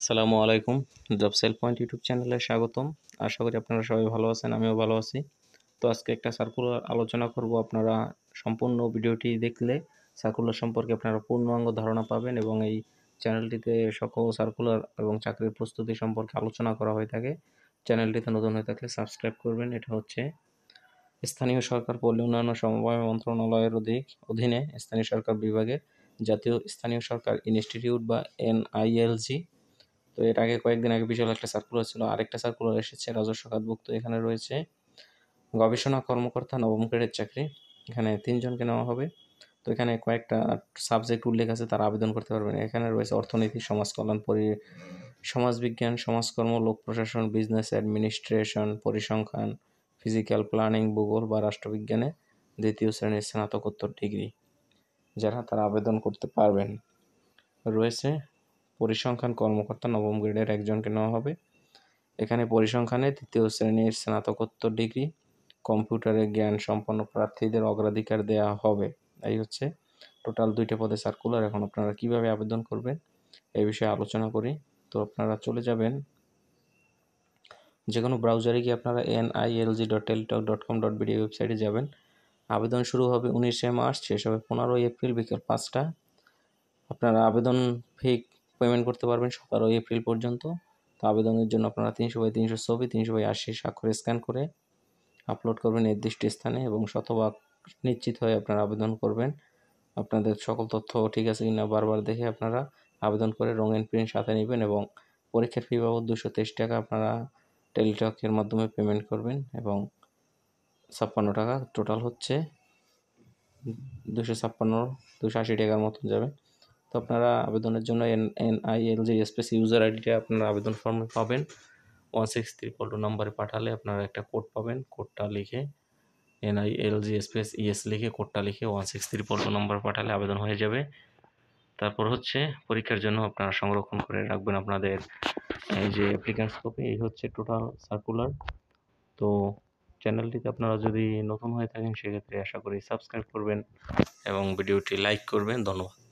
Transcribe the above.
আসসালামু আলাইকুম। Job sell point YouTube চ্যানেলে স্বাগতম। আশা করি আপনারা সবাই ভালো আছেন, আমিও ভালো আছি। তো আজকে একটা সার্কুলার আলোচনা করব। আপনারা সম্পূর্ণ ভিডিওটি দেখলে সার্কুলার সম্পর্কে আপনারা পূর্ণাঙ্গ ধারণা পাবেন এবং এই চ্যানেলটিতে সকল সার্কুলার এবং চাকরির প্রস্তুতি সম্পর্কে আলোচনা করা হয়ে থাকে। চ্যানেলটিতে নতুন হয়ে থাকলে সাবস্ক্রাইব করবেন। এটা হচ্ছে স্থানীয় সরকার পল্লী উন্নয়ন ও সমবায় মন্ত্রণালয়ের অধীনে স্থানীয় সরকার বিভাগের জাতীয় স্থানীয় সরকার ইনস্টিটিউট বা NILG। তো এর আগে কয়েকদিন আগে বিশাল একটা সার্কুলার ছিল, আরেকটা সার্কুলার এসেছে রাজস্ব খাতভুক্ত। এখানে রয়েছে গবেষণা কর্মকর্তা নবম গ্রেডের চাকরি, এখানে 3 জনকে নেওয়া হবে। তো এখানে কয়েকটা সাবজেক্ট উল্লেখ আছে, তারা আবেদন করতে পারবেন। এখানে রয়েছে অর্থনীতি, সমাজকল্যাণ, সমাজবিজ্ঞান, সমাজকর্ম, লোক প্রশাসন, বিজনেস অ্যাডমিনিস্ট্রেশন, পরিসংখ্যান, ফিজিক্যাল প্ল্যানিং, ভূগোল বা রাষ্ট্রবিজ্ঞানে 2য় শ্রেণীর স্নাতকোত্তর ডিগ্রি যারা তারা আবেদন করতে পারবেন। রয়েছে পরিসংখ্যান কর্মকর্তা নবম গ্রেডের 1জনকে নেওয়া হবে। এখানে পরিসংখ্যানে 3য় শ্রেণীর স্নাতকোত্তর ডিগ্রি, কম্পিউটারে জ্ঞান সম্পন্ন প্রার্থীদের অগ্রাধিকার দেওয়া হবে। এই হচ্ছে টোটাল 2টা পদে সার্কুলার। এখন আপনারা কিভাবে আবেদন করবেন এই বিষয়ে আলোচনা করি। তো আপনারা চলে যাবেন যে কোনো ব্রাউজারে গিয়ে আপনারা nilg.teletalk.com.bd ওয়েবসাইটে যাবেন। আবেদন শুরু হবে 19শে মার্চ, শেষ হবে 15ই এপ্রিল বিকেল 5টা। আপনারা আবেদন ফি পেমেন্ট করতে পারবেন 17ই এপ্রিল পর্যন্ত। তো আবেদনের জন্য আপনারা 300x300 ছবি 300x80 স্বাক্ষর স্ক্যান করে আপলোড করবেন নির্দিষ্ট স্থানে এবং শতভাগ নিশ্চিত হয়ে আপনারা আবেদন করবেন। আপনাদের সকল তথ্য ঠিক আছে কিনা বারবার দেখে আপনারা আবেদন করে রঙিন প্রিন্ট সাথে নেবেন এবং পরীক্ষার ফি বাবদ 223 টাকা আপনারা টেলিটকের মাধ্যমে পেমেন্ট করবেন এবং 56 টাকা টোটাল হচ্ছে 280 টাকার মতন যাবে। তো আপনারা আবেদনের জন্য NILG স্পেস ইউজার আইডিটা আপনারা আবেদন ফর্মে পাবেন। 16322 নম্বরে পাঠালে আপনারা একটা কোড পাবেন। কোডটা লিখে NILG স্পেস ইএস লিখে কোডটা লিখে 16322 নম্বরে পাঠালে আবেদন হয়ে যাবে। তারপর হচ্ছে পরীক্ষার জন্য আপনারা সংরক্ষণ করে রাখবেন আপনাদের এই যে অ্যাপ্লিকেন্টস কপি। এই হচ্ছে টোটাল সার্কুলার। তো চ্যানেলটিতে আপনারা যদি নতুন হয়ে থাকেন সেক্ষেত্রে আশা করি সাবস্ক্রাইব করবেন এবং ভিডিওটি লাইক করবেন। ধন্যবাদ।